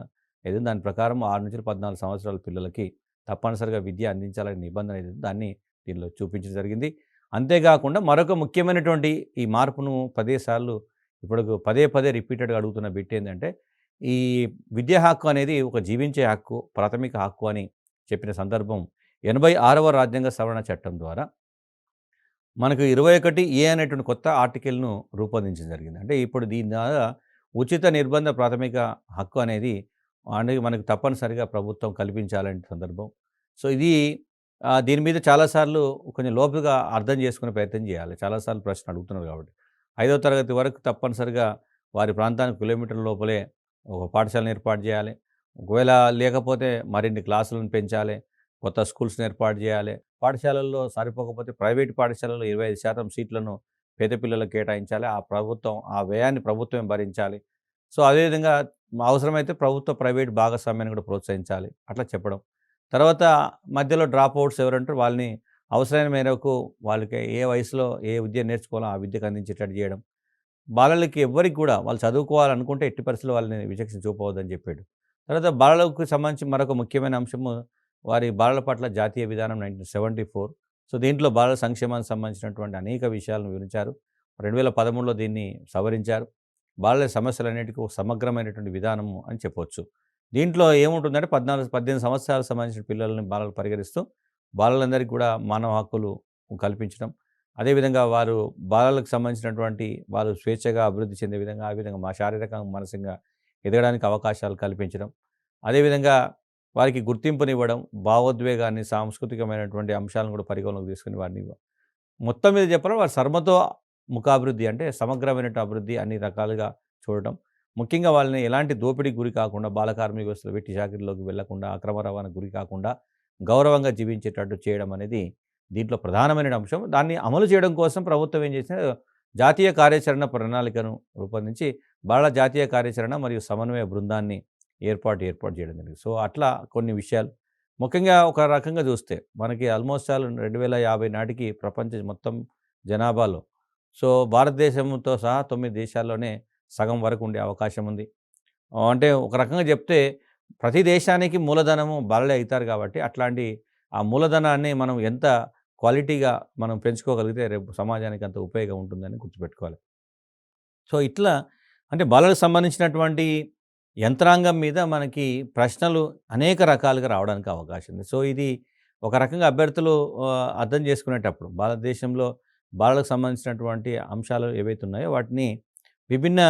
ఏదో దాని ప్రకారం 6-14 సంవత్సరాల పిల్లలకి తప్పనిసరిగా విద్య అందించాలనే నిబంధన ఏదైతే దాన్ని దీనిలో చూపించడం జరిగింది. అంతేకాకుండా మరొక ముఖ్యమైనటువంటి ఈ మార్పును సార్లు ఇప్పుడు పదే పదే రిపీటెడ్‌గా అడుగుతున్న బిట్ ఏందంటే, ఈ విద్యా హక్కు అనేది ఒక జీవించే హక్కు, ప్రాథమిక హక్కు అని చెప్పిన సందర్భం 86వ రాజ్యాంగ సవరణ చట్టం ద్వారా మనకు 21 అనేటువంటి కొత్త ఆర్టికల్‌ను రూపొందించడం జరిగింది. అంటే ఇప్పుడు దీని ద్వారా ఉచిత నిర్బంధ ప్రాథమిక హక్కు అనేది మనకు తప్పనిసరిగా ప్రభుత్వం కల్పించాలనే సందర్భం. సో, ఇది దీని మీద చాలా సార్లు కొంచెం లోతుగా అర్థం చేసుకునే ప్రయత్నం చేయాలి. చాలా సార్లు ప్రశ్న అడుగుతున్నారు కాబట్టి. 5వ తరగతి వరకు తప్పనిసరిగా వారి ప్రాంతానికి కిలోమీటర్ల లోపలే ఒక పాఠశాలను ఏర్పాటు చేయాలి. ఒకవేళ లేకపోతే మరిన్ని క్లాసులను పెంచాలి. కొత్త స్కూల్స్‌ని ఏర్పాటు చేయాలి. పాఠశాలల్లో సరిపోకపోతే ప్రైవేట్ పాఠశాలల్లో 25% సీట్లను పేద పిల్లలకు కేటాయించాలి. ఆ వ్యయాన్ని ప్రభుత్వమే భరించాలి. సో, అదేవిధంగా అవసరమైతే ప్రభుత్వ, ప్రైవేట్ భాగస్వామ్యాన్ని కూడా ప్రోత్సహించాలి. అట్లా చెప్పడం. తర్వాత మధ్యలో డ్రాప్ అవుట్స్ ఎవరంటారో వాళ్ళని అవసరమైన మేరకు వాళ్ళకి ఏ వయసులో ఏ విద్య నేర్చుకోవాలో ఆ విద్యకు అందించేటట్టు చేయడం. బాలలకి ఎవ్వరికి కూడా వాళ్ళు చదువుకోవాలనుకుంటే ఎట్టి పరిస్థితుల్లో వాళ్ళని విచక్షణ చూపవద్దని చెప్పాడు. తర్వాత బాలలకు సంబంధించి మరొక ముఖ్యమైన అంశము వారి బాలల పట్ల జాతీయ విధానం 1974. సో, దీంట్లో బాలల సంక్షేమానికి సంబంధించినటువంటి అనేక విషయాలను వివరించారు. 2013లో దీన్ని సవరించారు. బాలల సమస్యలన్నిటికీ ఒక సమగ్రమైనటువంటి విధానము అని చెప్పొచ్చు. దీంట్లో ఏముంటుందంటే 18 సంవత్సరాలకు సంబంధించిన పిల్లల్ని బాలలు పరిగణిస్తూ బాలలందరికీ కూడా మానవ హక్కులు కల్పించడం. అదేవిధంగా వారు బాలలకు సంబంధించినటువంటి వారు స్వేచ్ఛగా అభివృద్ధి చెందే విధంగా, ఆ విధంగా శారీరకంగా, మానసికంగా ఎదగడానికి అవకాశాలు కల్పించడం. అదేవిధంగా వారికి గుర్తింపునివ్వడం, భావోద్వేగాన్ని, సాంస్కృతికమైనటువంటి అంశాలను కూడా పరిగణలోకి తీసుకొని వారిని మొత్తం మీద చెప్పాలంటే వారి సర్మతో ముఖాభివృద్ధి అంటే సమగ్రమైనటువంటి అభివృద్ధి అన్ని రకాలుగా చూడటం. ముఖ్యంగా వాళ్ళని ఎలాంటి దోపిడీకి గురి కాకుండా, బాల కార్మిక వ్యవస్థలో వెట్టి చాకిరీలోకి వెళ్లకుండా, అక్రమ రవాణాకు గురి కాకుండా, గౌరవంగా జీవించేటట్టు చేయడం అనేది దీంట్లో ప్రధానమైన అంశం. దాన్ని అమలు చేయడం కోసం ప్రభుత్వం ఏం చేసింది జాతీయ కార్యాచరణ ప్రణాళికను రూపొందించి బాల జాతీయ కార్యాచరణ మరియు సమన్వయ బృందాన్ని ఏర్పాటు చేయడం జరిగింది. సో, అట్లా కొన్ని విషయాలు ముఖ్యంగా ఒక రకంగా చూస్తే మనకి ఆల్మోస్ట్ ఆల్ 2050 నాటికి ప్రపంచ మొత్తం జనాభాలో సో, భారతదేశంతో సహా 9 దేశాల్లోనే సగం వరకు ఉండే అవకాశం ఉంది. అంటే ఒక రకంగా చెప్తే ప్రతి దేశానికి మూలధనము బాలలే అయితారు కాబట్టి అట్లాంటి ఆ మూలధనాన్ని మనం ఎంత క్వాలిటీగా మనం పెంచుకోగలిగితే రేపు సమాజానికి అంత ఉపయోగం ఉంటుందని గుర్తుపెట్టుకోవాలి. సో, ఇట్లా అంటే బాలలకు సంబంధించినటువంటి యంత్రాంగం మీద మనకి ప్రశ్నలు అనేక రకాలుగా రావడానికి అవకాశం ఉంది. సో, ఇది ఒక రకంగా అభ్యర్థులు అర్థం చేసుకునేటప్పుడు భారతదేశంలో బాలలకు సంబంధించినటువంటి అంశాలు ఏవైతే ఉన్నాయో వాటిని విభిన్న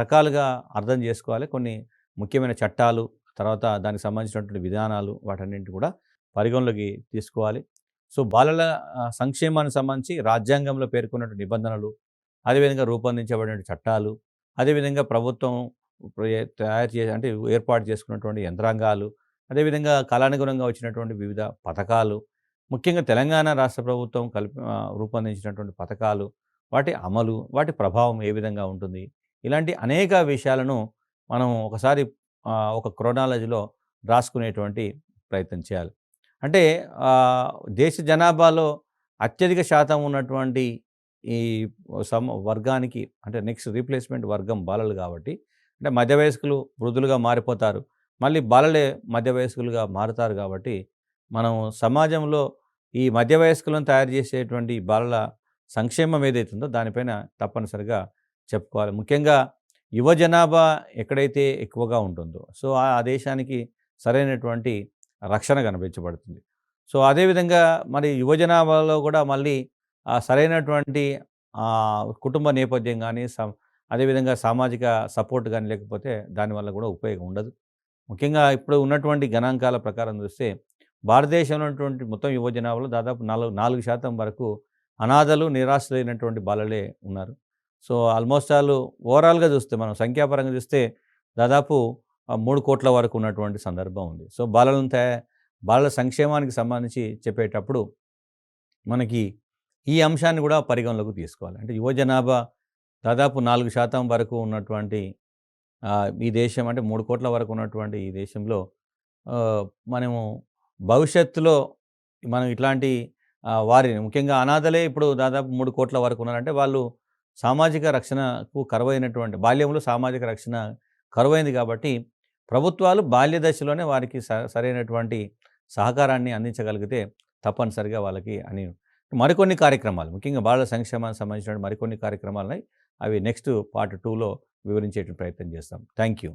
రకాలుగా అర్థం చేసుకోవాలి. కొన్ని ముఖ్యమైన చట్టాలు, తర్వాత దానికి సంబంధించినటువంటి విధానాలు వాటన్నింటిని కూడా పరిగణలోకి తీసుకోవాలి. సో, బాలల సంక్షేమానికి సంబంధించి రాజ్యాంగంలో పేర్కొన్న నిబంధనలు, అదేవిధంగా రూపొందించబడిన చట్టాలు, అదేవిధంగా ప్రభుత్వం తయారు చేసి అంటే ఏర్పాటు చేసుకున్నటువంటి యంత్రాంగాలు, అదేవిధంగా కాలానుగుణంగా వచ్చినటువంటి వివిధ పథకాలు, ముఖ్యంగా తెలంగాణ రాష్ట్ర ప్రభుత్వం రూపొందించినటువంటి పథకాలు, వాటి అమలు, వాటి ప్రభావం ఏ విధంగా ఉంటుంది? ఇలాంటి అనేక విషయాలను మనం ఒకసారి ఒక క్రోనాలజీలో రాసుకునేటువంటి ప్రయత్నం చేయాలి. అంటే దేశ జనాభాలో అత్యధిక శాతం ఉన్నటువంటి ఈ వర్గానికి అంటే నెక్స్ట్ రీప్లేస్‌మెంట్ వర్గం బాలలు కాబట్టి, అంటే మధ్య వయస్కులు వృద్ధులుగా మారిపోతారు. మళ్ళీ బాలలే మధ్య వయస్కులుగా మారుతారు కాబట్టి, మనం సమాజంలో ఈ మధ్య వయస్కులను తయారు చేసేటువంటి బాలల సంక్షేమం ఏదైతుందో దానిపైన తప్పనిసరిగా చెప్పుకోవాలి. ముఖ్యంగా యువ జనాభా ఎక్కడైతే ఎక్కువగా ఉంటుందో, సో ఆ దేశానికి సరైనటువంటి రక్షణ కనిపించబడుతుంది. సో అదేవిధంగా మరి యువ జనాభాలో కూడా మళ్ళీ సరైనటువంటి కుటుంబ నేపథ్యం గానీ, అదేవిధంగా సామాజిక సపోర్ట్ గానీ లేకపోతే దానివల్ల కూడా ఉపయోగం ఉండదు. ముఖ్యంగా ఇప్పుడు ఉన్నటువంటి గణాంకాల ప్రకారం చూస్తే భారతదేశంలో ఉన్నటువంటి మొత్తం యువ జనాభాలో దాదాపు 4% వరకు అనాథలు, నిరాశ్రయులైనటువంటి బాలలే ఉన్నారు. సో ఆల్మోస్ట్ ఓవరాల్‌గా చూస్తే మనం సంఖ్యాపరంగా చూస్తే దాదాపు 3,00,00,000 వరకు ఉన్నటువంటి సందర్భం ఉంది. సో బాలల సంక్షేమానికి సంబంధించి చెప్పేటప్పుడు మనకి ఈ అంశాన్ని కూడా పరిగణలోకి తీసుకోవాలి. అంటే యువ జనాభా దాదాపు 4% వరకు ఉన్నటువంటి ఈ దేశం అంటే 3,00,00,000 వరకు ఉన్నటువంటి ఈ దేశంలో మనము భవిష్యత్తులో మనం ఇట్లాంటి వారిని ముఖ్యంగా అనాథలే ఇప్పుడు దాదాపు 3,00,00,000 వరకు ఉన్నారంటే వాళ్ళు సామాజిక రక్షణకు కరువైనటువంటి బాల్యంలో సామాజిక రక్షణ కరువైంది కాబట్టి ప్రభుత్వాలు బాల్య దశలోనే వారికి సరైనటువంటి సహకారాన్ని అందించగలిగితే తప్పనిసరిగా వాళ్ళకి అని మరికొన్ని కార్యక్రమాలు ముఖ్యంగా బాలల సంక్షేమానికి సంబంధించిన మరికొన్ని కార్యక్రమాలున్నాయి. అవి నెక్స్ట్ పార్ట్ 2లో వివరించేటువంటి ప్రయత్నం చేస్తాం. Thank you.